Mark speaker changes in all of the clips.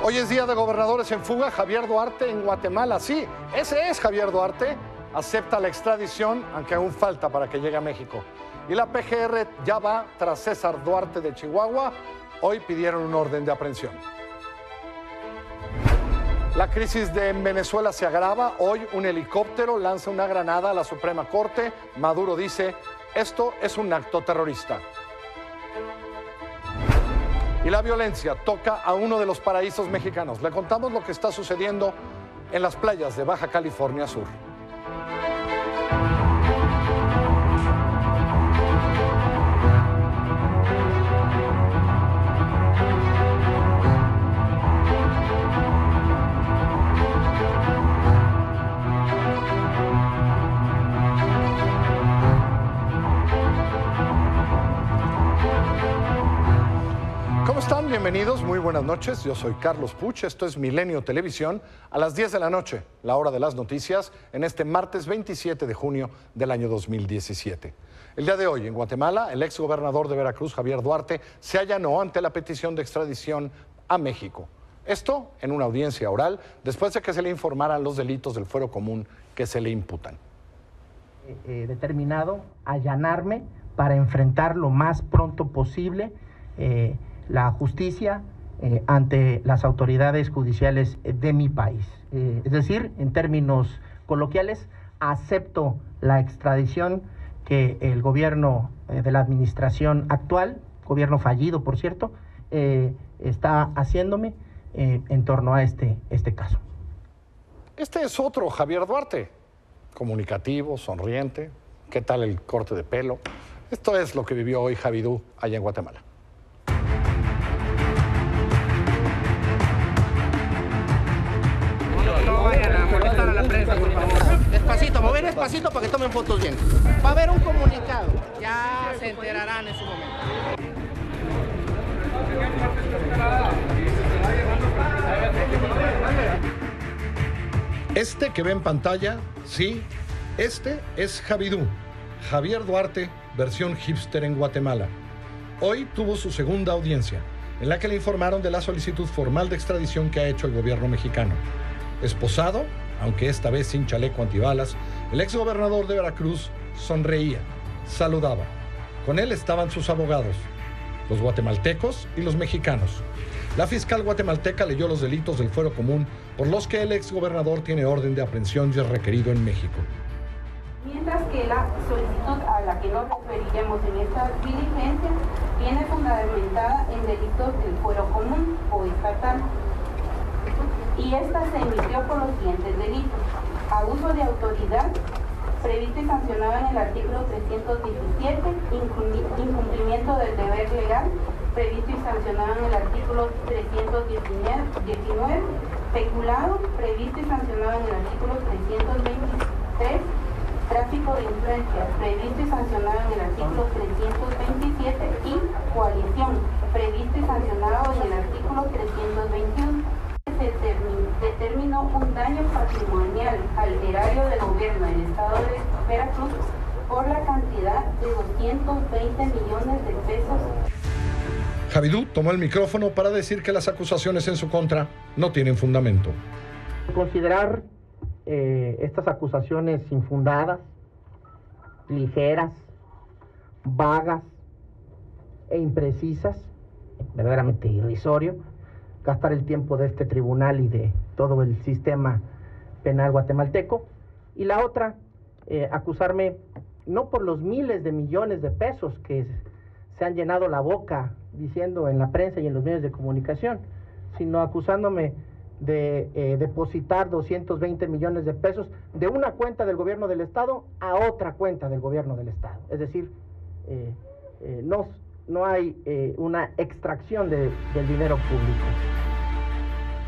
Speaker 1: Hoy es día de gobernadores en fuga. Javier Duarte en Guatemala. Sí, ese es Javier Duarte. Acepta la extradición, aunque aún falta para que llegue a México. Y la PGR ya va tras César Duarte de Chihuahua. Hoy pidieron un orden de aprehensión. La crisis de Venezuela se agrava. Hoy un helicóptero lanza una granada a la Suprema Corte. Maduro dice, esto es un acto terrorista. Y la violencia toca a uno de los paraísos mexicanos. Le contamos lo que está sucediendo en las playas de Baja California Sur. ¿Cómo están? Bienvenidos, muy buenas noches. Yo soy Carlos Puch, esto es Milenio Televisión, a las 10 de la noche, la hora de las noticias, en este martes 27 de junio del año 2017. El día de hoy, en Guatemala, el exgobernador de Veracruz, Javier Duarte, se allanó ante la petición de extradición a México. Esto en una audiencia oral, después de que se le informaran los delitos del fuero común que se le imputan.
Speaker 2: Determinado a allanarme para enfrentar lo más pronto posible la justicia ante las autoridades judiciales de mi país. Es decir, en términos coloquiales, acepto la extradición que el gobierno de la administración actual, gobierno fallido por cierto, está haciéndome en torno a este caso.
Speaker 1: Este es otro Javier Duarte, comunicativo, sonriente. ¿Qué tal el corte de pelo? Esto es lo que vivió hoy Javidú allá en Guatemala.
Speaker 3: No vayan a molestar a la prensa, por favor. Despacito, mover despacito para que tomen fotos bien. Va a haber un comunicado, ya se enterarán en su momento.
Speaker 1: Este que ve en pantalla, sí, este es Javidú, Javier Duarte, versión hipster en Guatemala. Hoy tuvo su segunda audiencia, en la que le informaron de la solicitud formal de extradición que ha hecho el gobierno mexicano. Esposado, aunque esta vez sin chaleco antibalas, el exgobernador de Veracruz sonreía, saludaba. Con él estaban sus abogados, los guatemaltecos y los mexicanos. La fiscal guatemalteca leyó los delitos del fuero común por los que el exgobernador tiene orden de aprehensión y es requerido en México.
Speaker 4: Mientras que la solicitud a la que nos referiremos en esta diligencia viene fundamentada en delitos del fuero común o estatal. Y esta se emitió por los siguientes delitos: abuso de autoridad, previsto y sancionado en el artículo 317, incumplimiento del deber legal, previsto y sancionado en el artículo 319, peculado, previsto y sancionado en el artículo 323, tráfico de influencias, previsto y sancionado en el artículo 327, y coalición, previsto y sancionado en el artículo 321. Se determinó un daño patrimonial al erario del gobierno del estado de Veracruz por la cantidad de 220 millones de pesos.
Speaker 1: Javidú tomó el micrófono para decir que las acusaciones en su contra no tienen fundamento.
Speaker 2: Considerar estas acusaciones infundadas, ligeras, vagas e imprecisas, verdaderamente irrisorio, gastar el tiempo de este tribunal y de todo el sistema penal guatemalteco. Y la otra, acusarme no por los miles de millones de pesos que se han llenado la boca diciendo en la prensa y en los medios de comunicación, sino acusándome de depositar 220 millones de pesos de una cuenta del gobierno del Estado a otra cuenta del gobierno del Estado. Es decir, no hay una extracción del dinero público.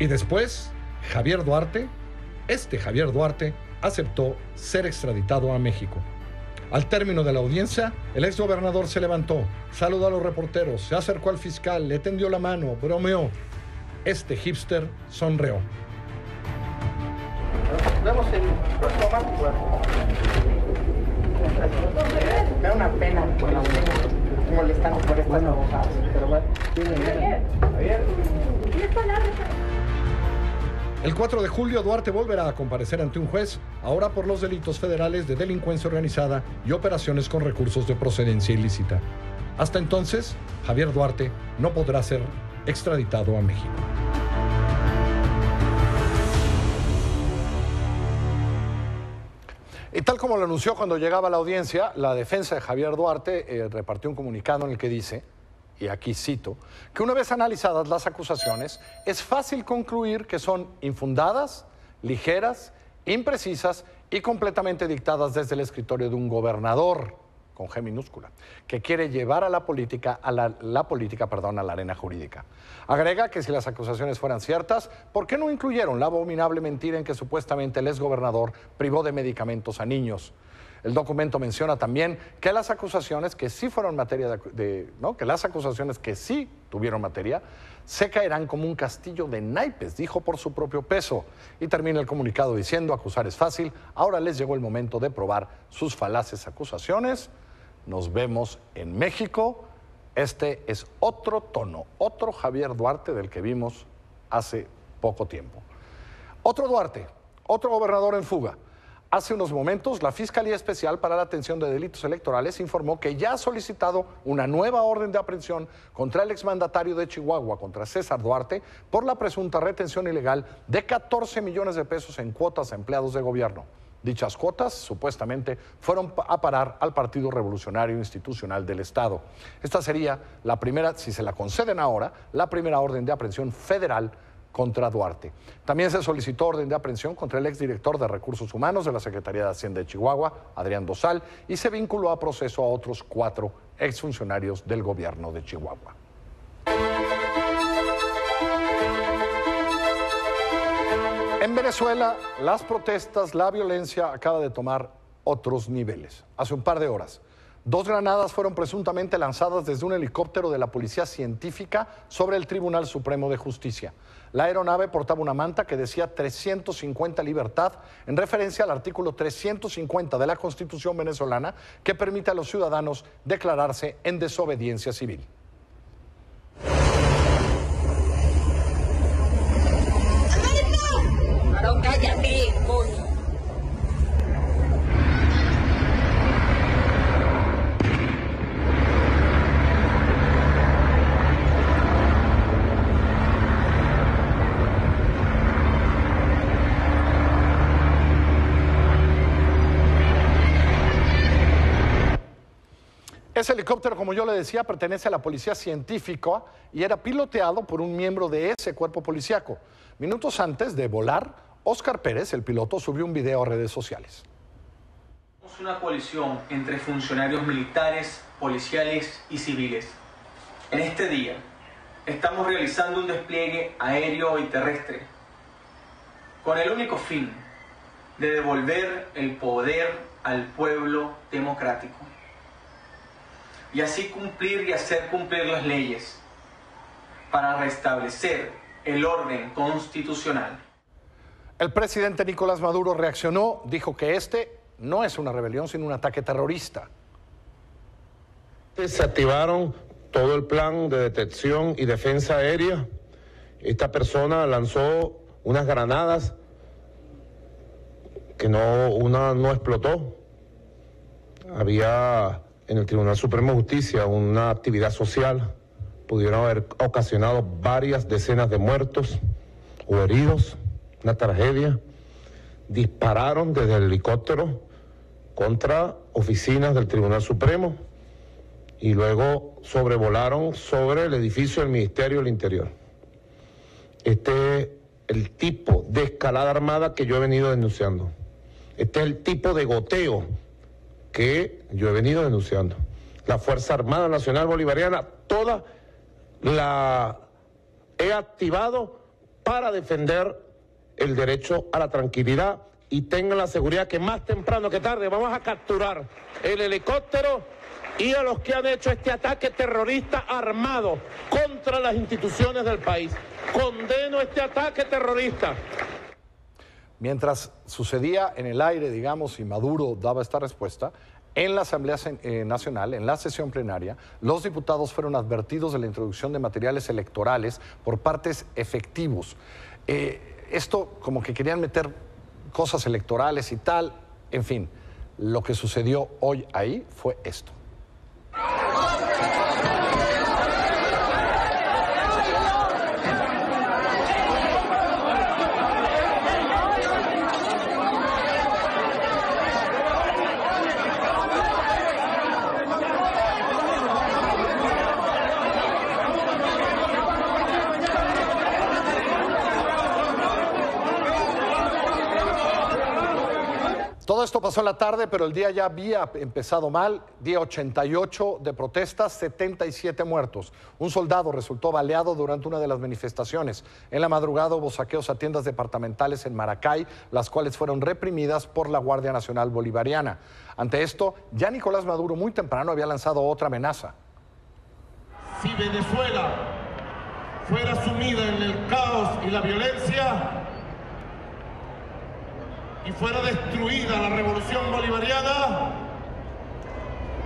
Speaker 1: Y después, Javier Duarte, Javier Duarte, aceptó ser extraditado a México. Al término de la audiencia, el exgobernador se levantó, saludó a los reporteros, se acercó al fiscal, le tendió la mano, bromeó. Este hipster sonrió.
Speaker 2: Nos vemos el próximo martes. Me da una pena molestar. están por estas abogadas. Pero bueno,
Speaker 1: El 4 de julio, Duarte volverá a comparecer ante un juez, ahora por los delitos federales de delincuencia organizada y operaciones con recursos de procedencia ilícita. Hasta entonces, Javier Duarte no podrá ser extraditado a México. Y tal como lo anunció cuando llegaba a la audiencia, la defensa de Javier Duarte repartió un comunicado en el que dice, y aquí cito, que una vez analizadas las acusaciones, es fácil concluir que son infundadas, ligeras, imprecisas y completamente dictadas desde el escritorio de un gobernador, con G minúscula, que quiere llevar a la política, a la arena jurídica. Agrega que si las acusaciones fueran ciertas, ¿por qué no incluyeron la abominable mentira en que supuestamente el exgobernador privó de medicamentos a niños? El documento menciona también que las acusaciones que sí fueron materia que las acusaciones que sí tuvieron materia se caerán como un castillo de naipes, dijo, por su propio peso. Y termina el comunicado diciendo: acusar es fácil, ahora les llegó el momento de probar sus falaces acusaciones. Nos vemos en México. Este es otro tono, otro Javier Duarte del que vimos hace poco tiempo. Otro Duarte, otro gobernador en fuga. Hace unos momentos, la Fiscalía Especial para la Atención de Delitos Electorales informó que ya ha solicitado una nueva orden de aprehensión contra el exmandatario de Chihuahua, contra César Duarte, por la presunta retención ilegal de 14 millones de pesos en cuotas a empleados de gobierno. Dichas cuotas, supuestamente, fueron a parar al Partido Revolucionario Institucional del Estado. Esta sería la primera, si se la conceden ahora, la primera orden de aprehensión federal contra Duarte. También se solicitó orden de aprehensión contra el exdirector de Recursos Humanos de la Secretaría de Hacienda de Chihuahua, Adrián Dosal, y se vinculó a proceso a otros 4 exfuncionarios del gobierno de Chihuahua. En Venezuela, las protestas, la violencia acaba de tomar otros niveles. Hace un par de horas, 2 granadas fueron presuntamente lanzadas desde un helicóptero de la Policía Científica sobre el Tribunal Supremo de Justicia. La aeronave portaba una manta que decía 350 libertad, en referencia al artículo 350 de la Constitución venezolana, que permite a los ciudadanos declararse en desobediencia civil.
Speaker 5: ¡Cállate, coño!
Speaker 1: Ese helicóptero, como yo le decía, pertenece a la Policía Científica y era piloteado por un miembro de ese cuerpo policíaco. Minutos antes de volar, Óscar Pérez, el piloto, subió un video a redes sociales.
Speaker 6: Es una coalición entre funcionarios militares, policiales y civiles. En este día estamos realizando un despliegue aéreo y terrestre con el único fin de devolver el poder al pueblo democrático y así cumplir y hacer cumplir las leyes para restablecer el orden constitucional.
Speaker 1: El presidente Nicolás Maduro reaccionó, dijo que este no es una rebelión, sino un ataque terrorista.
Speaker 7: Se activaron todo el plan de detección y defensa aérea. Esta persona lanzó unas granadas que una no explotó. Había en el Tribunal Supremo de Justicia una actividad social. Pudieron haber ocasionado varias decenas de muertos o heridos, una tragedia. Dispararon desde el helicóptero contra oficinas del Tribunal Supremo y luego sobrevolaron sobre el edificio del Ministerio del Interior. Este es el tipo de escalada armada que yo he venido denunciando. Este es el tipo de goteo que yo he venido denunciando. La Fuerza Armada Nacional Bolivariana, toda la he activado para defender el derecho a la tranquilidad y tengan la seguridad que más temprano que tarde vamos a capturar el helicóptero y a los que han hecho este ataque terrorista armado contra las instituciones del país. Condeno este ataque terrorista.
Speaker 1: Mientras sucedía en el aire, digamos, y Maduro daba esta respuesta, En la Asamblea Nacional, en la sesión plenaria, los diputados fueron advertidos de la introducción de materiales electorales por partes efectivos. Esto como que querían meter cosas electorales y tal, en fin, lo que sucedió hoy ahí fue esto. Todo esto pasó en la tarde, pero el día ya había empezado mal. Día 88 de protestas, 77 muertos. Un soldado resultó baleado durante una de las manifestaciones. En la madrugada hubo saqueos a tiendas departamentales en Maracay, las cuales fueron reprimidas por la Guardia Nacional Bolivariana. Ante esto, ya Nicolás Maduro muy temprano había lanzado otra amenaza.
Speaker 8: Si Venezuela fuera sumida en el caos y la violencia, y fuera destruida la revolución bolivariana,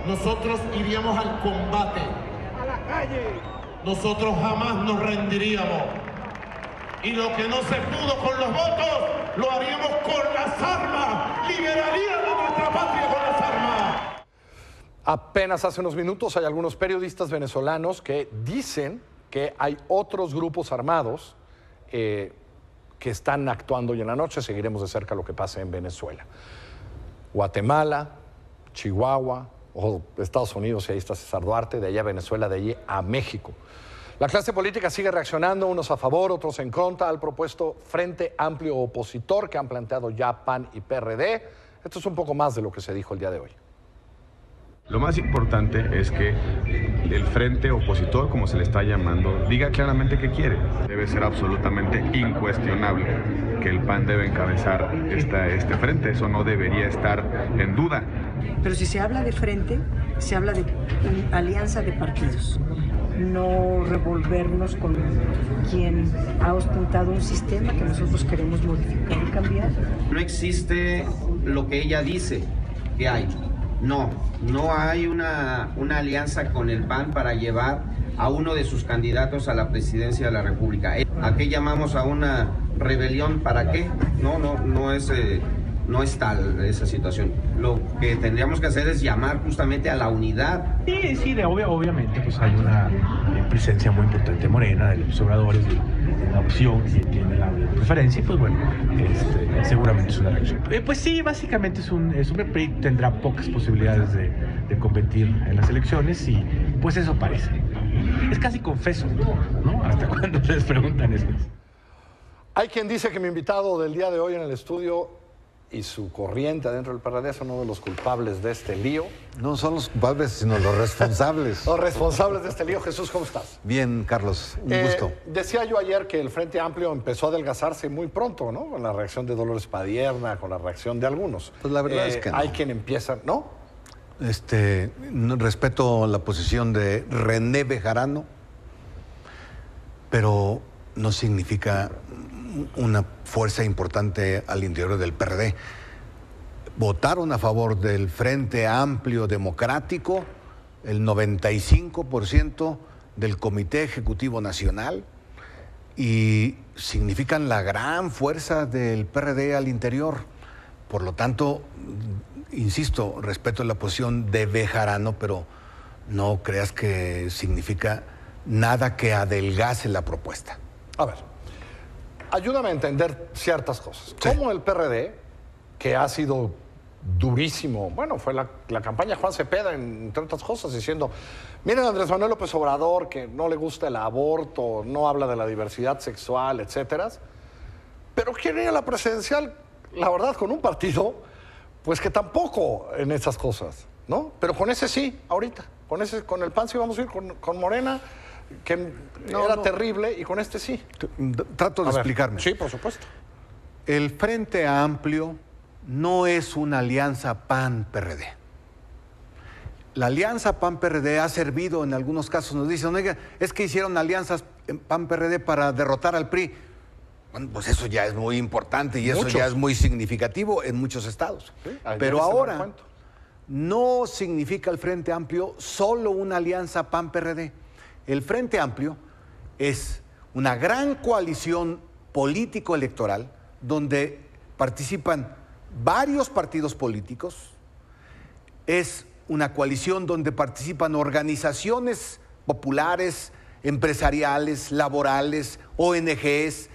Speaker 8: nosotros iríamos al combate. ¡A la calle! Nosotros jamás nos rendiríamos. Y lo que no se pudo con los votos, lo haríamos con las armas. Liberaríamos nuestra patria con las armas.
Speaker 1: Apenas hace unos minutos hay algunos periodistas venezolanos que dicen que hay otros grupos armados que están actuando hoy en la noche. Seguiremos de cerca lo que pasa en Venezuela. Guatemala, Chihuahua, o Estados Unidos, y ahí está César Duarte, de allá a Venezuela, de allí a México. La clase política sigue reaccionando, unos a favor, otros en contra, al propuesto Frente Amplio Opositor que han planteado ya PAN y PRD. Esto es un poco más de lo que se dijo el día de hoy.
Speaker 9: Lo más importante es que el frente opositor, como se le está llamando, diga claramente qué quiere. Debe ser absolutamente incuestionable que el PAN debe encabezar este frente. Eso no debería estar en duda.
Speaker 10: Pero si se habla de frente, se habla de alianza de partidos. No revolvernos con quien ha ostentado un sistema que nosotros queremos modificar y cambiar.
Speaker 11: No existe lo que ella dice que hay. No hay una alianza con el PAN para llevar a uno de sus candidatos a la presidencia de la República. ¿A qué llamamos a una rebelión? ¿Para qué? No es tal esa situación. Lo que tendríamos que hacer es llamar justamente a la unidad.
Speaker 12: Sí, obviamente pues hay una presencia muy importante de Morena, de los observadores, de la opción que tiene la preferencia, y pues bueno, seguramente es una reacción. Pues sí, básicamente es un PRI, tendrá pocas posibilidades de competir en las elecciones, y pues eso parece. Es casi confeso, ¿no? Hasta cuando les preguntan eso.
Speaker 1: Hay quien dice que mi invitado del día de hoy en el estudio y su corriente adentro del PRD son uno de los culpables de este lío.
Speaker 13: No son los culpables, sino los responsables.
Speaker 1: Los responsables de este lío. Jesús, ¿cómo estás?
Speaker 13: Bien, Carlos, un gusto.
Speaker 1: Decía yo ayer que el Frente Amplio empezó a adelgazarse muy pronto, ¿no? Con la reacción de Dolores Padierna, con la reacción de algunos.
Speaker 13: Pues la verdad es que no.
Speaker 1: Hay quien empieza, ¿no?
Speaker 13: Respeto la posición de René Bejarano, pero no significa una fuerza importante al interior del PRD. Votaron a favor del Frente Amplio Democrático el 95% del Comité Ejecutivo Nacional, y significan la gran fuerza del PRD al interior. Por lo tanto, insisto, respeto la posición de Bejarano, pero no creas que significa nada que adelgace la propuesta.
Speaker 1: A ver, ayúdame a entender ciertas cosas. Sí. ¿Cómo el PRD, que ha sido durísimo, bueno, fue la campaña Juan Cepeda, entre otras cosas, diciendo, miren, Andrés Manuel López Obrador, que no le gusta el aborto, no habla de la diversidad sexual, etcétera, pero quiere ir a la presidencial, la verdad, con un partido, pues que tampoco en esas cosas, ¿no? Pero con ese sí, ahorita, con el PAN sí vamos a ir, con Morena, que era terrible, y con este sí.
Speaker 13: Trato de explicarme.
Speaker 1: Sí, por supuesto.
Speaker 13: El Frente Amplio no es una alianza PAN-PRD. La alianza PAN-PRD ha servido en algunos casos. Nos dicen, oiga, es que hicieron alianzas PAN-PRD para derrotar al PRI. Bueno, pues eso ya es muy importante y eso ya es muy significativo en muchos estados. Sí, pero ahora no significa el Frente Amplio solo una alianza PAN-PRD. El Frente Amplio es una gran coalición político-electoral donde participan varios partidos políticos. Es una coalición donde participan organizaciones populares, empresariales, laborales, ONGs,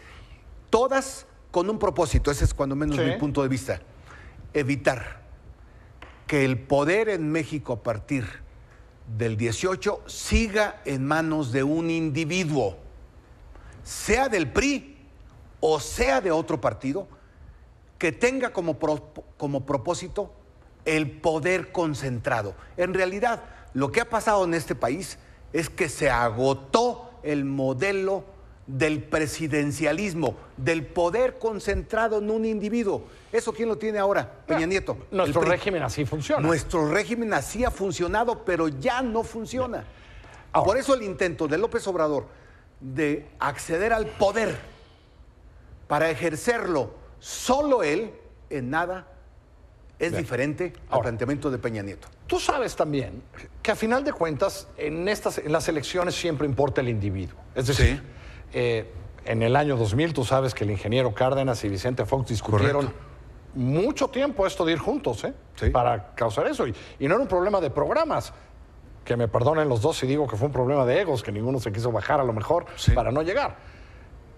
Speaker 13: todas con un propósito, ese es cuando menos mi punto de vista, evitar que el poder en México a partir del 18 siga en manos de un individuo, sea del PRI o sea de otro partido, que tenga como propósito el poder concentrado. En realidad, lo que ha pasado en este país es que se agotó el modelo del presidencialismo, del poder concentrado en un individuo. ¿Eso quién lo tiene ahora? Peña Nieto.
Speaker 1: Nuestro régimen así funciona.
Speaker 13: Nuestro régimen así ha funcionado, pero ya no funciona. Por eso el intento de López Obrador de acceder al poder para ejercerlo solo él, en nada es diferente al planteamiento de Peña Nieto.
Speaker 1: Tú sabes también que a final de cuentas en las elecciones siempre importa el individuo. Es decir, en el año 2000 tú sabes que el ingeniero Cárdenas y Vicente Fox discutieron mucho tiempo esto de ir juntos, para causar eso. Y no era un problema de programas, que me perdonen los dos si digo que fue un problema de egos, que ninguno se quiso bajar a lo mejor para no llegar.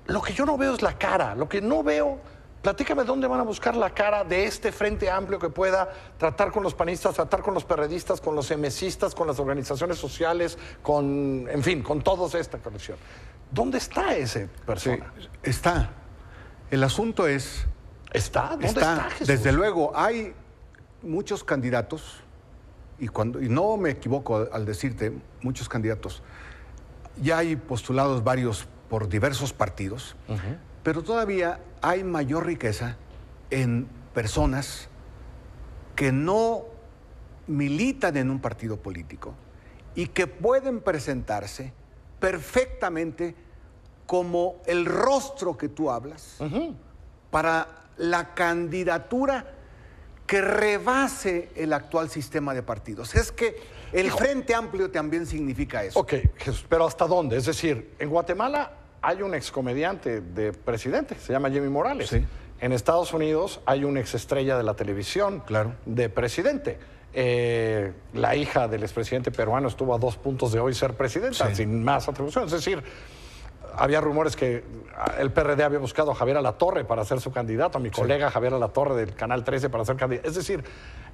Speaker 1: Lo que yo no veo es la cara, lo que no veo... Platícame dónde van a buscar la cara de este Frente Amplio que pueda tratar con los panistas, tratar con los perredistas, con los emesistas, con las organizaciones sociales, en fin, con toda esta colección. ¿Dónde está ese persona?
Speaker 13: Sí, está. El asunto es...
Speaker 1: ¿Está? ¿Dónde está Jesús?
Speaker 13: Desde luego, hay muchos candidatos, y no me equivoco al decirte, muchos candidatos. Ya hay postulados varios por diversos partidos, pero todavía hay mayor riqueza en personas que no militan en un partido político y que pueden presentarse perfectamente como el rostro que tú hablas para la candidatura que rebase el actual sistema de partidos. Es que el Frente Amplio también significa eso.
Speaker 1: Ok, pero ¿hasta dónde? Es decir, en Guatemala hay un excomediante de presidente, se llama Jimmy Morales. Sí. En Estados Unidos hay una exestrella de la televisión de presidente. La hija del expresidente peruano estuvo a 2 puntos de hoy ser presidenta, sin más atribuciones. Es decir, había rumores que el PRD había buscado a Javier Alatorre para ser su candidato, a mi colega Javier Alatorre del Canal 13 para ser candidato. Es decir,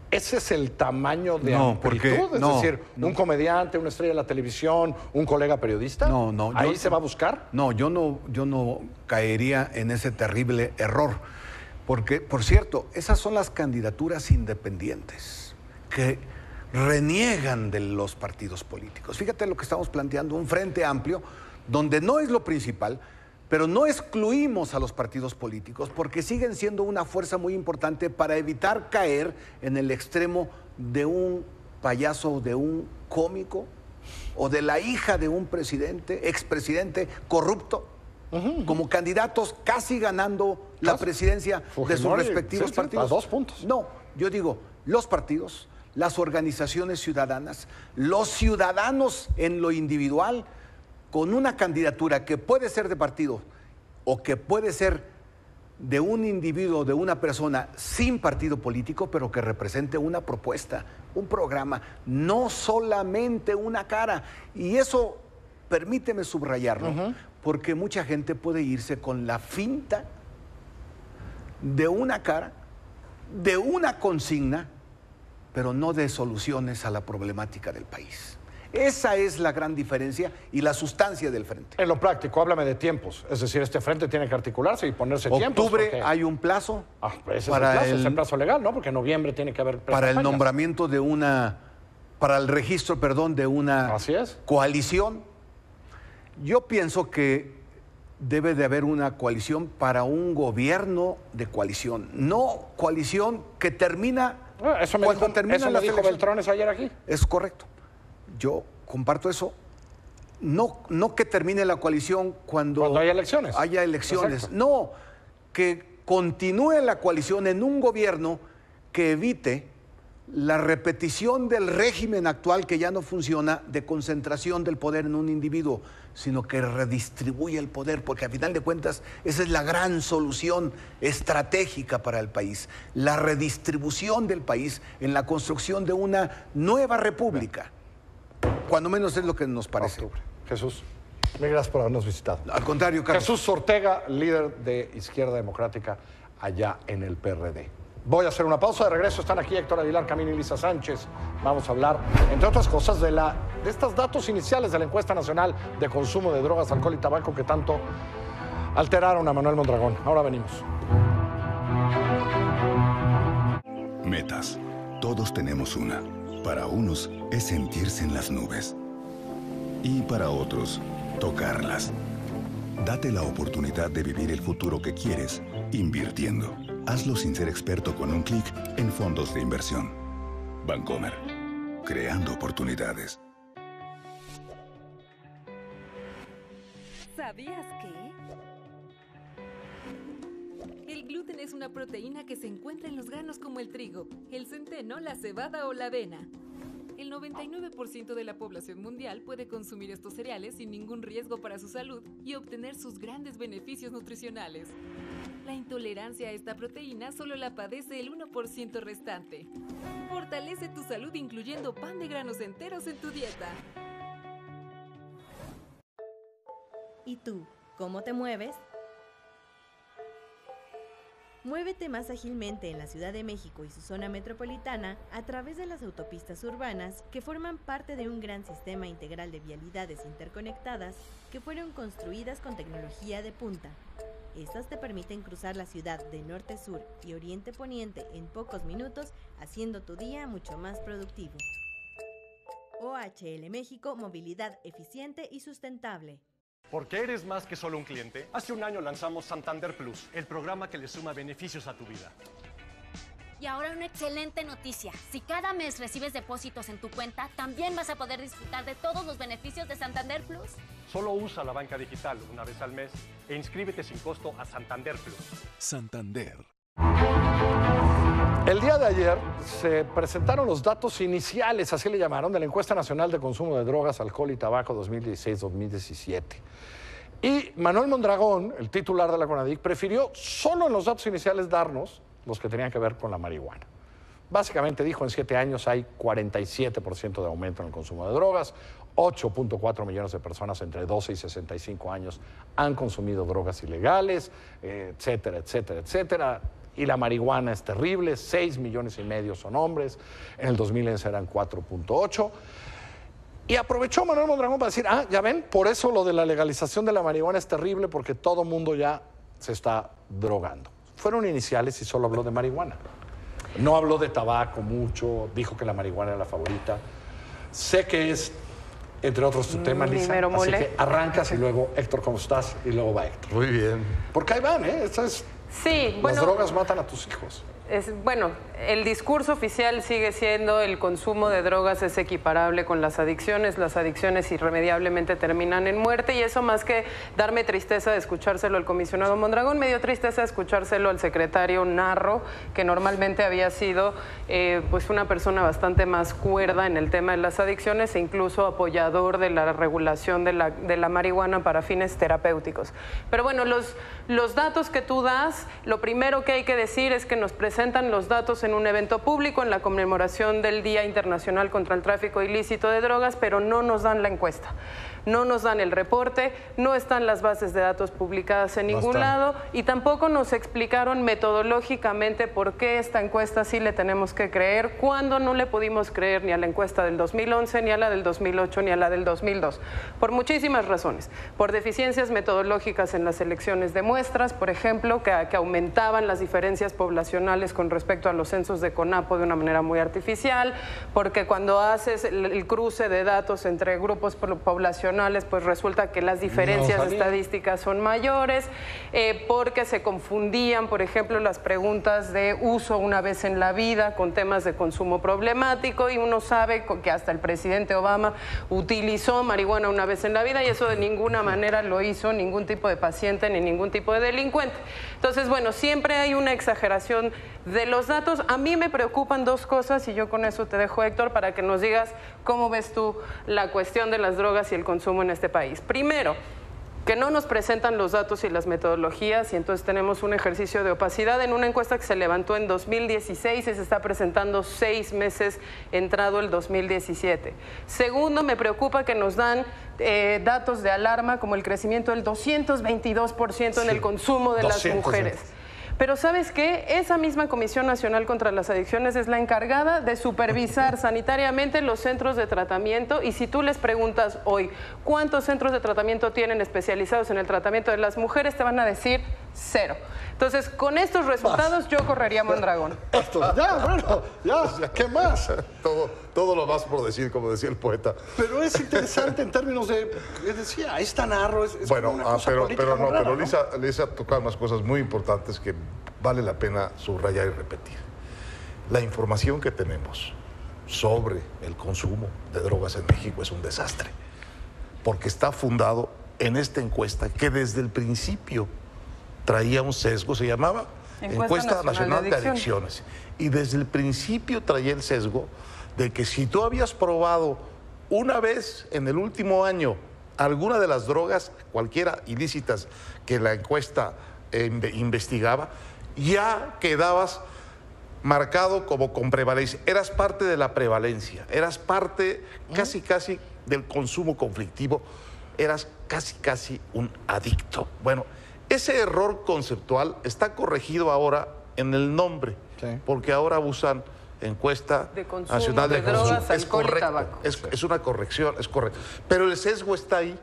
Speaker 1: ese es el tamaño de amplitud. Es decir, un comediante, una estrella de la televisión, un colega periodista. ¿Ahí se va a buscar?
Speaker 13: No, yo no caería en ese terrible error. Porque, por cierto, esas son las candidaturas independientes que reniegan de los partidos políticos. Fíjate lo que estamos planteando, un Frente Amplio donde no es lo principal, pero no excluimos a los partidos políticos porque siguen siendo una fuerza muy importante para evitar caer en el extremo de un payaso, de un cómico o de la hija de un presidente, expresidente corrupto, como candidatos casi ganando la presidencia de sus respectivos partidos.
Speaker 1: A 2 puntos.
Speaker 13: No, yo digo, los partidos, las organizaciones ciudadanas, los ciudadanos en lo individual, con una candidatura que puede ser de partido o que puede ser de un individuo, de una persona sin partido político, pero que represente una propuesta, un programa, no solamente una cara. Y eso, permíteme subrayarlo, porque mucha gente puede irse con la finta de una cara, de una consigna, pero no de soluciones a la problemática del país. Esa es la gran diferencia y la sustancia del frente.
Speaker 1: En lo práctico, háblame de tiempos. Es decir, este frente tiene que articularse y ponerse tiempos.
Speaker 13: Octubre hay un plazo.
Speaker 1: Ese es el plazo legal, ¿no? Porque en noviembre tiene que haber
Speaker 13: para el nombramiento de para el registro, de una coalición. Yo pienso que debe de haber una coalición para un gobierno de coalición, no coalición que termina cuando terminan las elecciones.
Speaker 1: Beltrones ayer aquí.
Speaker 13: Es correcto. Yo comparto eso. No que termine la coalición cuando
Speaker 1: haya elecciones.
Speaker 13: Exacto. No, que continúe la coalición en un gobierno que evite la repetición del régimen actual que ya no funciona de concentración del poder en un individuo, sino que redistribuye el poder, porque a final de cuentas esa es la gran solución estratégica para el país, la redistribución del país en la construcción de una nueva república. Cuando menos es lo que nos parece.
Speaker 1: Octubre. Jesús, mil gracias por habernos visitado.
Speaker 13: Al contrario, Carlos.
Speaker 1: Jesús Ortega, líder de Izquierda Democrática allá en el PRD. Voy a hacer una pausa. De regreso están aquí Héctor Aguilar Camín y Lisa Sánchez. Vamos a hablar, entre otras cosas, de estos datos iniciales de la encuesta nacional de consumo de drogas, alcohol y tabaco que tanto alteraron a Manuel Mondragón. Ahora venimos.
Speaker 14: Metas. Todos tenemos una. Para unos es sentirse en las nubes. Y para otros, tocarlas. Date la oportunidad de vivir el futuro que quieres, invirtiendo. Hazlo sin ser experto con un clic en fondos de inversión. Bancomer. Creando oportunidades.
Speaker 15: ¿Sabías que? El gluten es una proteína que se encuentra en los granos como el trigo, el centeno, la cebada o la avena. El 99% de la población mundial puede consumir estos cereales sin ningún riesgo para su salud y obtener sus grandes beneficios nutricionales. La intolerancia a esta proteína solo la padece el 1% restante. Fortalece tu salud incluyendo pan de granos enteros en tu dieta.
Speaker 16: ¿Y tú, cómo te mueves? Muévete más ágilmente en la Ciudad de México y su zona metropolitana a través de las autopistas urbanas que forman parte de un gran sistema integral de vialidades interconectadas que fueron construidas con tecnología de punta. Estas te permiten cruzar la ciudad de norte a sur y oriente poniente en pocos minutos, haciendo tu día mucho más productivo. OHL México, movilidad eficiente y sustentable.
Speaker 17: Porque eres más que solo un cliente. Hace un año lanzamos Santander Plus, el programa que le suma beneficios a tu vida.
Speaker 18: Y ahora una excelente noticia. Si cada mes recibes depósitos en tu cuenta, también vas a poder disfrutar de todos los beneficios de Santander Plus.
Speaker 17: Solo usa la banca digital una vez al mes e inscríbete sin costo a Santander Plus.
Speaker 14: Santander.
Speaker 1: El día de ayer se presentaron los datos iniciales, así le llamaron, de la Encuesta Nacional de Consumo de Drogas, Alcohol y Tabaco 2016-2017. Y Manuel Mondragón, el titular de la CONADIC, prefirió solo en los datos iniciales darnos los que tenían que ver con la marihuana. Básicamente dijo, en 7 años hay 47% de aumento en el consumo de drogas, 8.4 millones de personas entre 12 y 65 años han consumido drogas ilegales, etcétera, etcétera, etcétera. Y la marihuana es terrible, 6 millones y medio son hombres, en el 2011 eran 4.8. Y aprovechó Manuel Mondragón para decir, ya ven, por eso lo de la legalización de la marihuana es terrible, porque todo mundo ya se está drogando. Fueron iniciales y solo habló de marihuana. No habló de tabaco mucho, dijo que la marihuana era la favorita. Sé que es, entre otros, tu tema, Lisa. Así que arrancas y luego, Héctor, ¿cómo estás? Y luego va Héctor.
Speaker 19: Muy bien.
Speaker 1: Porque ahí van, ¿eh? Esto es...
Speaker 20: Sí,
Speaker 1: las drogas matan a tus hijos.
Speaker 20: Bueno, el discurso oficial sigue siendo el consumo de drogas es equiparable con las adicciones irremediablemente terminan en muerte, y eso, más que darme tristeza de escuchárselo al comisionado Mondragón, me dio tristeza de escuchárselo al secretario Narro, que normalmente había sido pues una persona bastante más cuerda en el tema de las adicciones e incluso apoyador de la regulación de la marihuana para fines terapéuticos. Pero bueno, los datos que tú das, lo primero que hay que decir es que nos presentan los datos en un evento público en la conmemoración del Día Internacional contra el Tráfico Ilícito de Drogas, pero no nos dan la encuesta. No nos dan el reporte, no están las bases de datos publicadas en ningún lado, y tampoco nos explicaron metodológicamente por qué esta encuesta sí le tenemos que creer, cuando no le pudimos creer ni a la encuesta del 2011, ni a la del 2008, ni a la del 2002. Por muchísimas razones. Por deficiencias metodológicas en las selecciones de muestras, por ejemplo, que aumentaban las diferencias poblacionales con respecto a los censos de CONAPO de una manera muy artificial, porque cuando haces el cruce de datos entre grupos poblacionales, pues resulta que las diferencias estadísticas son mayores, porque se confundían, por ejemplo, las preguntas de uso una vez en la vida con temas de consumo problemático, y uno sabe que hasta el presidente Obama utilizó marihuana una vez en la vida, y eso de ninguna manera lo hizo ningún tipo de paciente ni ningún tipo de delincuente. Entonces, bueno, siempre hay una exageración De los datos, a mí me preocupan dos cosas y yo con eso te dejo, Héctor, para que nos digas cómo ves tú la cuestión de las drogas y el consumo en este país. Primero, que no nos presentan los datos y las metodologías y entonces tenemos un ejercicio de opacidad en una encuesta que se levantó en 2016 y se está presentando 6 meses entrado el 2017. Segundo, me preocupa que nos dan datos de alarma como el crecimiento del 222% en el consumo de las mujeres. Pero ¿sabes qué? Esa misma Comisión Nacional contra las Adicciones es la encargada de supervisar sanitariamente los centros de tratamiento y si tú les preguntas hoy cuántos centros de tratamiento tienen especializados en el tratamiento de las mujeres, te van a decir 0. Entonces, con estos resultados yo correría a Mondragón.
Speaker 1: Ya, bueno, ya, ¿qué más?
Speaker 19: Todo lo más por decir, como decía el poeta.
Speaker 1: Pero es interesante en términos de, les decía, es tan arro, es
Speaker 19: bueno,
Speaker 1: una cosa política muy rara, ¿no?
Speaker 19: Lisa toca unas cosas muy importantes que vale la pena subrayar y repetir. La información que tenemos sobre el consumo de drogas en México es un desastre, porque está fundado en esta encuesta que desde el principio traía un sesgo, se llamaba Encuesta Nacional de Adicciones. Y desde el principio traía el sesgo de que si tú habías probado una vez en el último año alguna de las drogas, cualquiera ilícitas que la encuesta investigaba, ya quedabas marcado como con prevalencia. Eras parte de la prevalencia, eras parte casi del consumo conflictivo, eras casi un adicto. Bueno, ese error conceptual está corregido ahora en el nombre, porque ahora usan Encuesta Nacional de Consumo.
Speaker 20: Es correcto,
Speaker 19: es una corrección, es correcto. Pero el sesgo está ahí,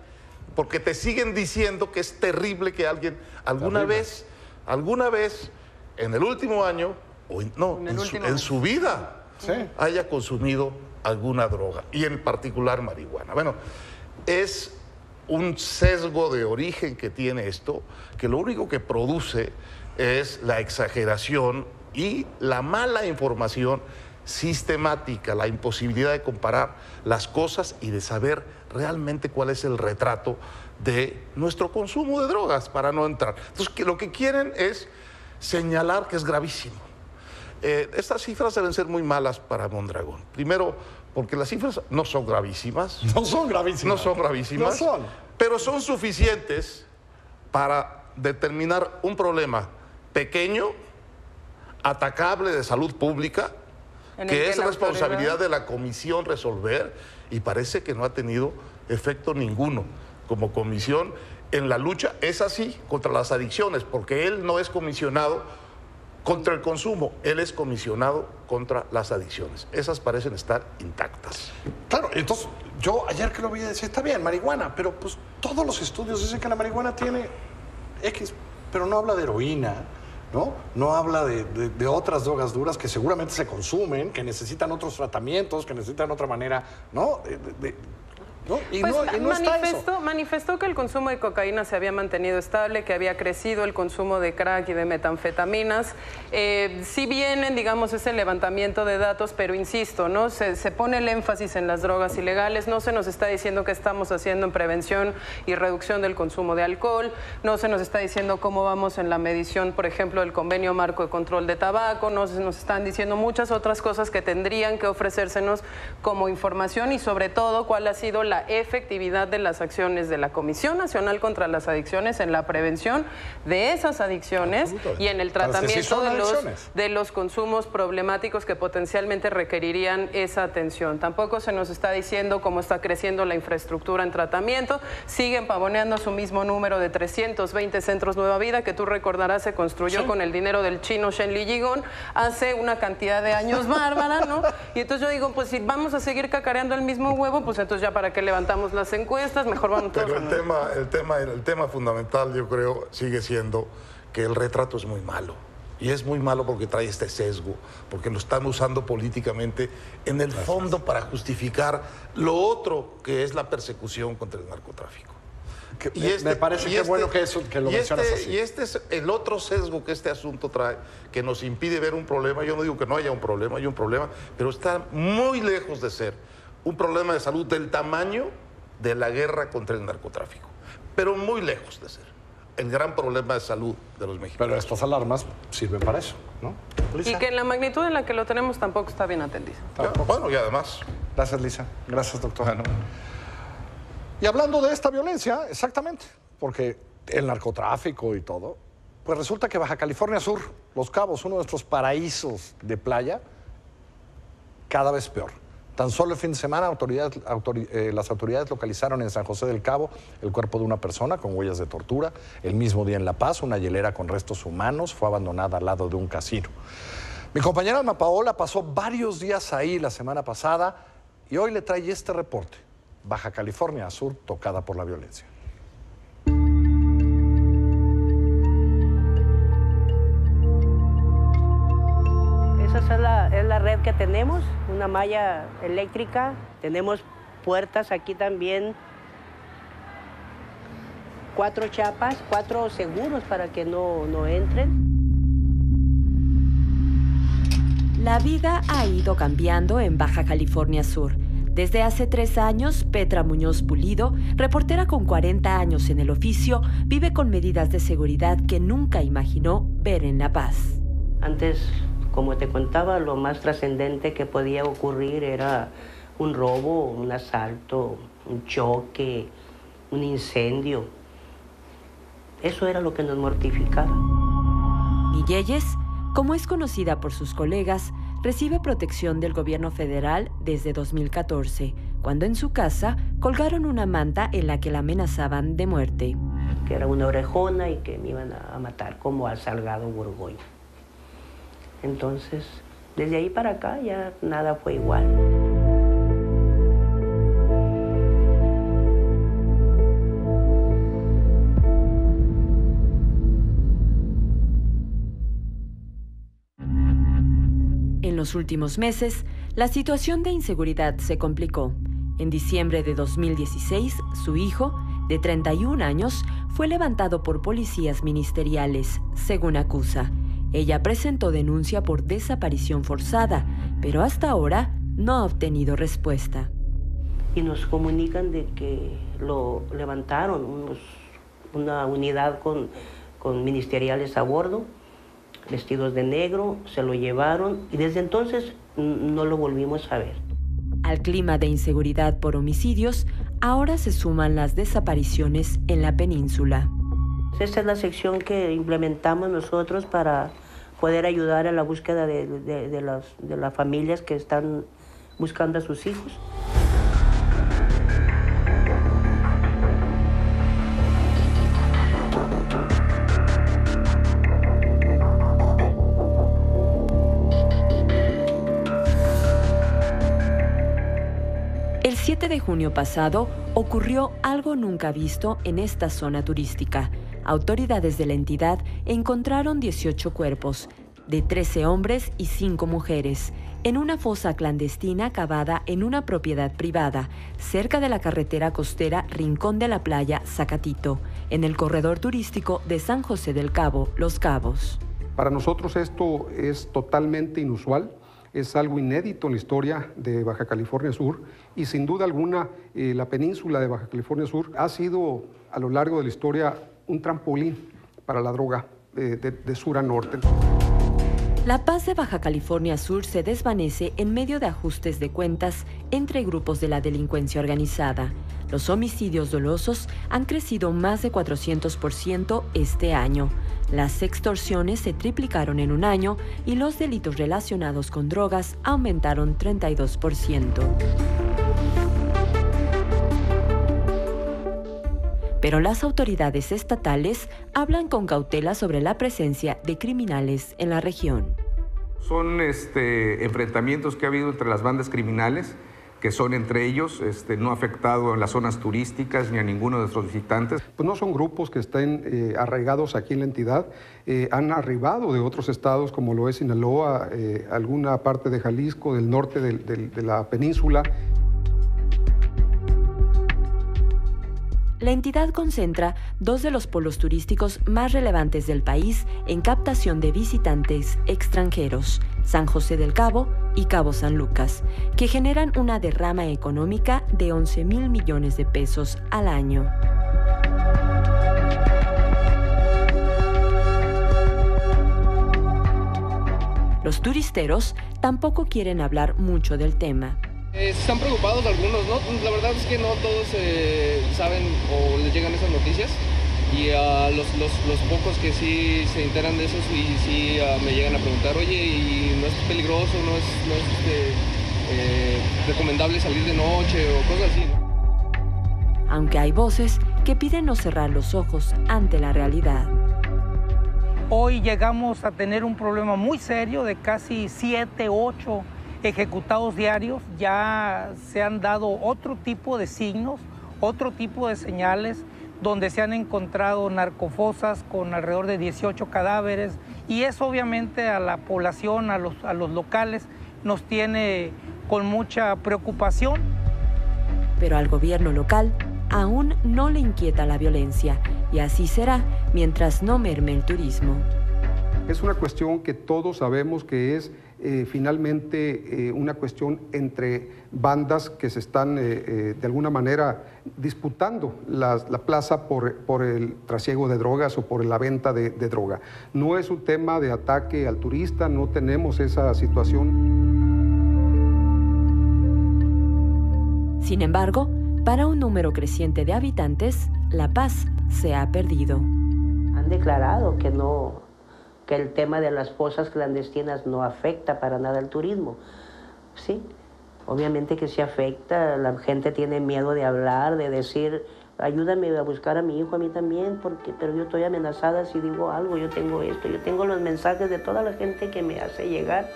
Speaker 19: porque te siguen diciendo que es terrible que alguien alguna vez, en el último año, o en su vida, haya consumido alguna droga, y en particular marihuana. Bueno, es un sesgo de origen que tiene esto, que lo único que produce es la exageración y la mala información sistemática, la imposibilidad de comparar las cosas y de saber realmente cuál es el retrato de nuestro consumo de drogas para no entrar. Entonces, lo que quieren es señalar que es gravísimo. Estas cifras deben ser muy malas para Mondragón. Primero, porque las cifras no son gravísimas.
Speaker 1: No son gravísimas.
Speaker 19: No son gravísimas.
Speaker 1: No son.
Speaker 19: Pero son suficientes para determinar un problema pequeño, atacable de salud pública, que es responsabilidad de la comisión resolver, y parece que no ha tenido efecto ninguno como comisión en la lucha, es así, contra las adicciones, porque él no es comisionado contra el consumo, él es comisionado contra las adicciones. Esas parecen estar intactas.
Speaker 1: Claro, entonces yo ayer que lo vi decía, está bien, marihuana, pero pues todos los estudios dicen que la marihuana tiene X, pero no habla de heroína, ¿no? No habla de otras drogas duras que seguramente se consumen, que necesitan otros tratamientos, que necesitan otra manera, ¿no? ¿No?
Speaker 20: Manifestó que el consumo de cocaína se había mantenido estable, que había crecido el consumo de crack y de metanfetaminas. Sí vienen, digamos, ese levantamiento de datos, pero insisto, ¿no? Se pone el énfasis en las drogas ilegales, no se nos está diciendo qué estamos haciendo en prevención y reducción del consumo de alcohol, no se nos está diciendo cómo vamos en la medición, por ejemplo, del convenio marco de control de tabaco, no se nos están diciendo muchas otras cosas que tendrían que ofrecérsenos como información y sobre todo cuál ha sido la efectividad de las acciones de la Comisión Nacional contra las Adicciones en la prevención de esas adicciones y en el tratamiento de los consumos problemáticos que potencialmente requerirían esa atención. Tampoco se nos está diciendo cómo está creciendo la infraestructura en tratamiento, siguen pavoneando su mismo número de 320 centros Nueva Vida, que tú recordarás se construyó con el dinero del chino Shen Li Yigong hace una cantidad de años bárbara, ¿no? Y entonces yo digo, pues si vamos a seguir cacareando el mismo huevo, pues entonces ya para qué levantamos las encuestas, mejor vamos todos.
Speaker 19: Pero el tema fundamental, yo creo, sigue siendo que el retrato es muy malo. Y es muy malo porque trae este sesgo, porque lo están usando políticamente en el fondo para justificar lo otro que es la persecución contra el narcotráfico.
Speaker 1: Me parece que es bueno que lo mencionas así.
Speaker 19: Y este es el otro sesgo que este asunto trae, que nos impide ver un problema. Yo no digo que no haya un problema, hay un problema, pero está muy lejos de ser un problema de salud del tamaño de la guerra contra el narcotráfico, pero muy lejos de ser el gran problema de salud de los mexicanos.
Speaker 1: Pero estas alarmas sirven para eso, ¿no?
Speaker 20: Lisa. Y que en la magnitud en la que lo tenemos tampoco está bien atendido.
Speaker 19: Bueno, y además...
Speaker 1: Gracias, Lisa. Gracias, doctor. Bueno. Y hablando de esta violencia, exactamente, porque el narcotráfico y todo, pues resulta que Baja California Sur, Los Cabos, uno de nuestros paraísos de playa, cada vez peor. Tan solo el fin de semana las autoridades localizaron en San José del Cabo el cuerpo de una persona con huellas de tortura. El mismo día en La Paz, una hielera con restos humanos fue abandonada al lado de un casino. Mi compañera Alma Paola pasó varios días ahí la semana pasada y hoy le trae este reporte. Baja California Sur tocada por la violencia.
Speaker 21: Esa es la red que tenemos, una malla eléctrica. Tenemos puertas aquí también, 4 chapas, 4 seguros para que no entren.
Speaker 22: La vida ha ido cambiando en Baja California Sur. Desde hace 3 años, Petra Muñoz Pulido, reportera con 40 años en el oficio, vive con medidas de seguridad que nunca imaginó ver en La Paz.
Speaker 21: Antes, como te contaba, lo más trascendente que podía ocurrir era un robo, un asalto, un choque, un incendio. Eso era lo que nos mortificaba.
Speaker 22: Milleyes, como es conocida por sus colegas, recibe protección del gobierno federal desde 2014, cuando en su casa colgaron una manta en la que la amenazaban de muerte.
Speaker 21: Que era una orejona y que me iban a matar, como al Salgado Borgoño. Entonces, desde ahí para acá ya nada fue igual.
Speaker 22: En los últimos meses, la situación de inseguridad se complicó. En diciembre de 2016, su hijo, de 31 años, fue levantado por policías ministeriales, según acusa. Ella presentó denuncia por desaparición forzada, pero hasta ahora no ha obtenido respuesta.
Speaker 21: Y nos comunican de que lo levantaron, una unidad con ministeriales a bordo, vestidos de negro, se lo llevaron y desde entonces no lo volvimos a ver.
Speaker 22: Al clima de inseguridad por homicidios, ahora se suman las desapariciones en la península.
Speaker 21: Esta es la sección que implementamos nosotros para poder ayudar a la búsqueda de las familias que están buscando a sus hijos.
Speaker 22: El 7 de junio pasado ocurrió algo nunca visto en esta zona turística. Autoridades de la entidad encontraron 18 cuerpos, de 13 hombres y 5 mujeres, en una fosa clandestina cavada en una propiedad privada, cerca de la carretera costera Rincón de la Playa, Zacatito, en el corredor turístico de San José del Cabo, Los Cabos.
Speaker 23: Para nosotros esto es totalmente inusual. Es algo inédito en la historia de Baja California Sur y sin duda alguna la península de Baja California Sur ha sido a lo largo de la historia un trampolín para la droga de sur a norte.
Speaker 22: La paz de Baja California Sur se desvanece en medio de ajustes de cuentas entre grupos de la delincuencia organizada. Los homicidios dolosos han crecido más de 400% este año. Las extorsiones se triplicaron en un año y los delitos relacionados con drogas aumentaron 32%. Pero las autoridades estatales hablan con cautela sobre la presencia de criminales en la región.
Speaker 24: Son enfrentamientos que ha habido entre las bandas criminales, que son entre ellos, no ha afectado a las zonas turísticas ni a ninguno de nuestros visitantes.
Speaker 23: Pues no son grupos que estén arraigados aquí en la entidad, han arribado de otros estados como lo es Sinaloa, alguna parte de Jalisco, del norte de la península.
Speaker 22: La entidad concentra 2 de los polos turísticos más relevantes del país en captación de visitantes extranjeros, San José del Cabo y Cabo San Lucas, que generan una derrama económica de 11,000 millones de pesos al año. Los turisteros tampoco quieren hablar mucho del tema.
Speaker 2: Están preocupados algunos, ¿no? La verdad es que no todos saben o les llegan esas noticias. Y a los pocos que sí se enteran de eso y sí me llegan a preguntar, oye, ¿y no es peligroso, no es recomendable salir de noche o cosas así, ¿no?
Speaker 22: Aunque hay voces que piden no cerrar los ojos ante la realidad.
Speaker 3: Hoy llegamos a tener un problema muy serio de casi 7, 8 ejecutados diarios. Ya se han dado otro tipo de signos, otro tipo de señales, donde se han encontrado narcofosas con alrededor de 18 cadáveres, y eso obviamente a la población, a los locales, nos tiene con mucha preocupación.
Speaker 22: Pero al gobierno local aún no le inquieta la violencia, y así será mientras no merme el turismo.
Speaker 23: Es una cuestión que todos sabemos que es finalmente una cuestión entre bandas que se están de alguna manera disputando la plaza por el trasiego de drogas o por la venta de droga. No es un tema de ataque al turista, no tenemos esa situación.
Speaker 22: Sin embargo, para un número creciente de habitantes, la paz se ha perdido.
Speaker 21: Han declarado que el tema de las fosas clandestinas no afecta para nada al turismo. Sí, obviamente que sí afecta, la gente tiene miedo de hablar, de decir, ayúdame a buscar a mi hijo, a mí también, pero yo estoy amenazada si digo algo, yo tengo esto, yo tengo los mensajes de toda la gente que me hace llegar.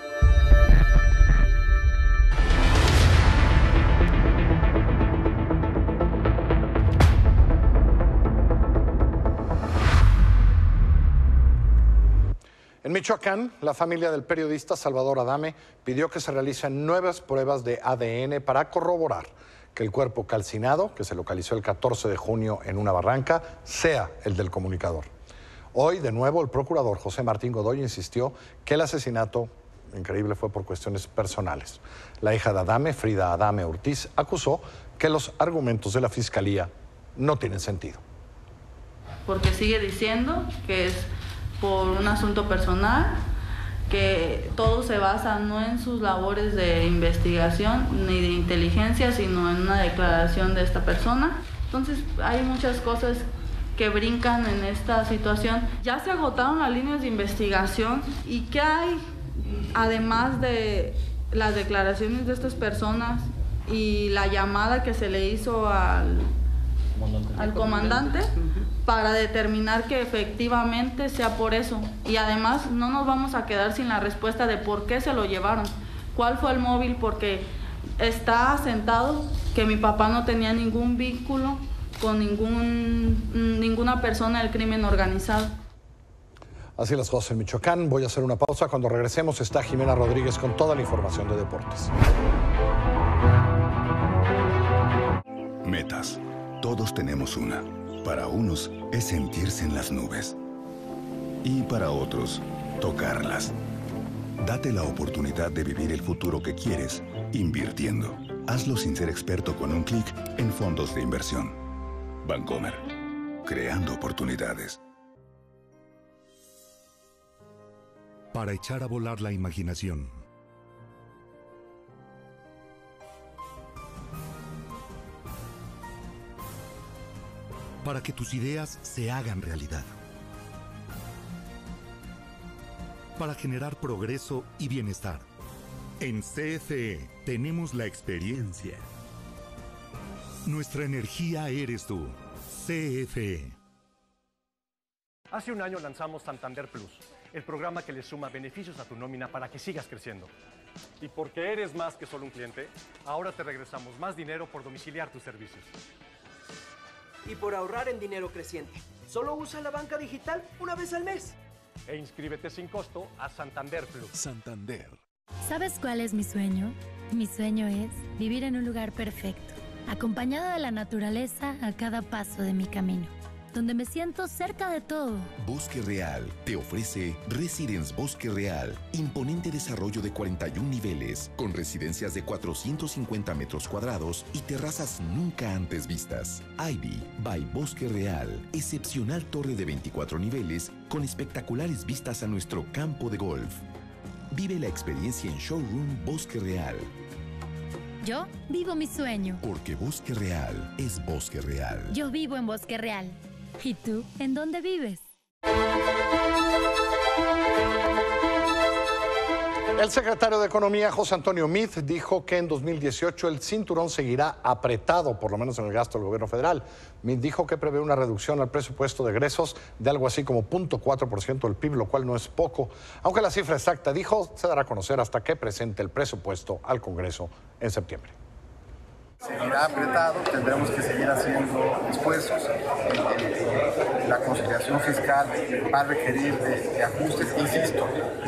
Speaker 1: En Michoacán, la familia del periodista Salvador Adame pidió que se realicen nuevas pruebas de ADN para corroborar que el cuerpo calcinado, que se localizó el 14 de junio en una barranca, sea el del comunicador. Hoy, de nuevo, el procurador José Martín Godoy insistió que el asesinato, increíble, fue por cuestiones personales. La hija de Adame, Frida Adame Ortiz, acusó que los argumentos de la fiscalía no tienen sentido.
Speaker 4: Porque sigue diciendo que es por un asunto personal, que todo se basa no en sus labores de investigación ni de inteligencia, sino en una declaración de esta persona. Entonces hay muchas cosas que brincan en esta situación. Ya se agotaron las líneas de investigación, y ¿qué hay además de las declaraciones de estas personas y la llamada que se le hizo al comandante para determinar que efectivamente sea por eso? Y además no nos vamos a quedar sin la respuesta de por qué se lo llevaron, cuál fue el móvil, porque está asentado que mi papá no tenía ningún vínculo con ninguna persona del crimen organizado.
Speaker 1: Así las cosas en Michoacán. Voy a hacer una pausa. Cuando regresemos está Jimena Rodríguez con toda la información de deportes.
Speaker 14: Metas. Todos tenemos una. Para unos es sentirse en las nubes. Y para otros, tocarlas. Date la oportunidad de vivir el futuro que quieres invirtiendo. Hazlo sin ser experto con un clic en fondos de inversión. Bancomer. Creando oportunidades.
Speaker 5: Para echar a volar la imaginación. Para que tus ideas se hagan realidad. Para generar progreso y bienestar. En CFE tenemos la experiencia. Nuestra energía eres tú. CFE.
Speaker 17: Hace un año lanzamos Santander Plus, el programa que le suma beneficios a tu nómina para que sigas creciendo. Y porque eres más que solo un cliente, ahora te regresamos más dinero por domiciliar tus servicios.
Speaker 25: Y por ahorrar en dinero creciente. Solo usa la banca digital una vez al mes.
Speaker 17: E inscríbete sin costo a Santander Plus.
Speaker 5: Santander.
Speaker 26: ¿Sabes cuál es mi sueño? Mi sueño es vivir en un lugar perfecto, acompañado de la naturaleza a cada paso de mi camino, donde me siento cerca de todo.
Speaker 27: Bosque Real te ofrece Residence Bosque Real, imponente desarrollo de 41 niveles, con residencias de 450 metros cuadrados y terrazas nunca antes vistas. Ivy by Bosque Real, excepcional torre de 24 niveles con espectaculares vistas a nuestro campo de golf. Vive la experiencia en Showroom Bosque Real.
Speaker 26: Yo vivo mi sueño.
Speaker 27: Porque Bosque Real es Bosque Real.
Speaker 26: Yo vivo en Bosque Real. ¿Y tú, en dónde vives?
Speaker 1: El secretario de Economía, José Antonio Meade, dijo que en 2018 el cinturón seguirá apretado, por lo menos en el gasto del gobierno federal. Meade dijo que prevé una reducción al presupuesto de egresos de algo así como 0.4% del PIB, lo cual no es poco, aunque la cifra exacta, dijo, se dará a conocer hasta que presente el presupuesto al Congreso en septiembre.
Speaker 6: Seguirá apretado, tendremos que seguir haciendo esfuerzos. La conciliación fiscal va a requerir de ajustes, insisto,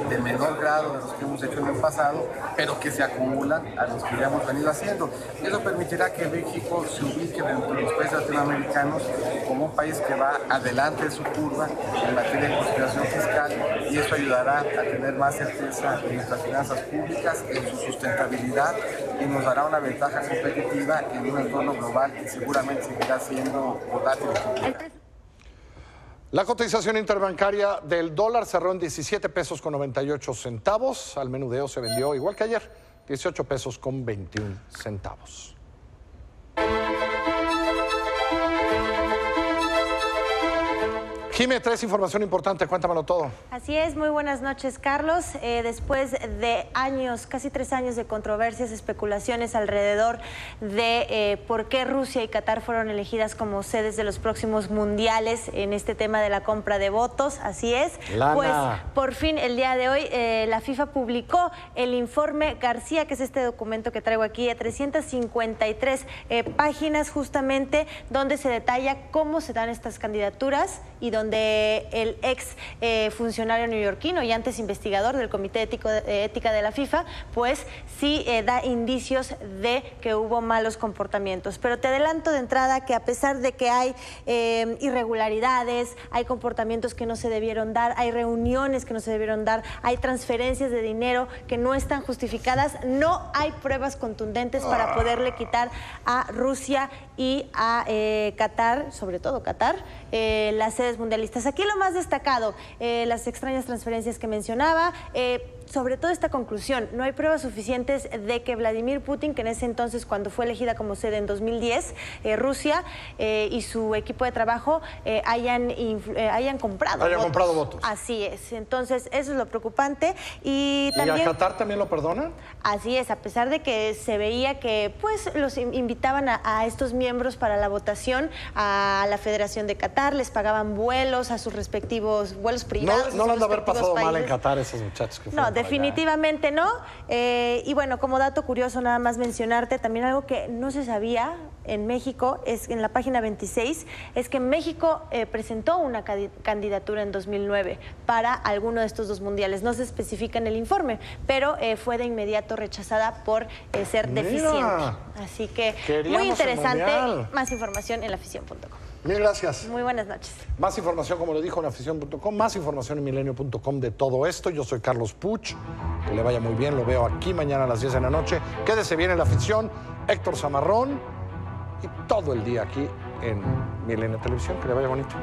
Speaker 6: de menor grado de los que hemos hecho en el pasado, pero que se acumulan a los que ya hemos venido haciendo. Eso permitirá que México se ubique dentro de los países latinoamericanos como un país que va adelante de su curva en materia de conciliación fiscal, y eso ayudará a tener más certeza en nuestras finanzas públicas, en su sustentabilidad, y nos dará una ventaja competitiva en un entorno global que seguramente seguirá siendo volátil.
Speaker 1: La cotización interbancaria del dólar cerró en 17 pesos con 98 centavos. Al menudeo se vendió igual que ayer, 18 pesos con 21 centavos. Jimé, traes información importante, cuéntamelo todo.
Speaker 7: Así es, muy buenas noches, Carlos. Después de años, casi 3 años de controversias, especulaciones alrededor de por qué Rusia y Qatar fueron elegidas como sedes de los próximos mundiales en este tema de la compra de votos, así es.
Speaker 1: Lana.
Speaker 7: Pues por fin el día de hoy la FIFA publicó el informe García, que es este documento que traigo aquí, de 353 páginas justamente, donde se detalla cómo se dan estas candidaturas y donde el ex funcionario neoyorquino y antes investigador del Comité Ética de la FIFA, pues sí da indicios de que hubo malos comportamientos. Pero te adelanto de entrada que a pesar de que hay irregularidades, hay comportamientos que no se debieron dar, hay reuniones que no se debieron dar, hay transferencias de dinero que no están justificadas, no hay pruebas contundentes para poderle quitar a Rusia y a Qatar, sobre todo Qatar, las sedes mundialistas. Aquí lo más destacado, las extrañas transferencias que mencionaba, sobre todo esta conclusión, no hay pruebas suficientes de que Vladimir Putin, que en ese entonces, cuando fue elegida como sede en 2010, Rusia y su equipo de trabajo hayan comprado votos.
Speaker 1: Comprado votos.
Speaker 7: Así es, entonces eso es lo preocupante. ¿Y también,
Speaker 1: a Qatar también lo perdonan?
Speaker 7: Así es, a pesar de que se veía que pues los invitaban a estos miembros para la votación a la Federación de Qatar, les pagaban vuelos a sus respectivos vuelos privados.
Speaker 1: No le han de haber pasado mal en Qatar esos muchachos que fueron.
Speaker 7: No, definitivamente no. Y bueno, como dato curioso, nada más mencionarte también algo que no se sabía en México, es en la página 26, es que México presentó una candidatura en 2009 para alguno de estos 2 mundiales. No se especifica en el informe, pero fue de inmediato rechazada por ser deficiente. Así que muy interesante. Más información en lafición.com.
Speaker 1: Mil gracias.
Speaker 7: Muy buenas noches.
Speaker 1: Más información, como lo dijo en afición.com, más información en milenio.com de todo esto. Yo soy Carlos Puch, que le vaya muy bien, lo veo aquí mañana a las 10 de la noche. Quédese bien en La Afición, Héctor Zamarrón y todo el día aquí en Milenio Televisión. Que le vaya bonito.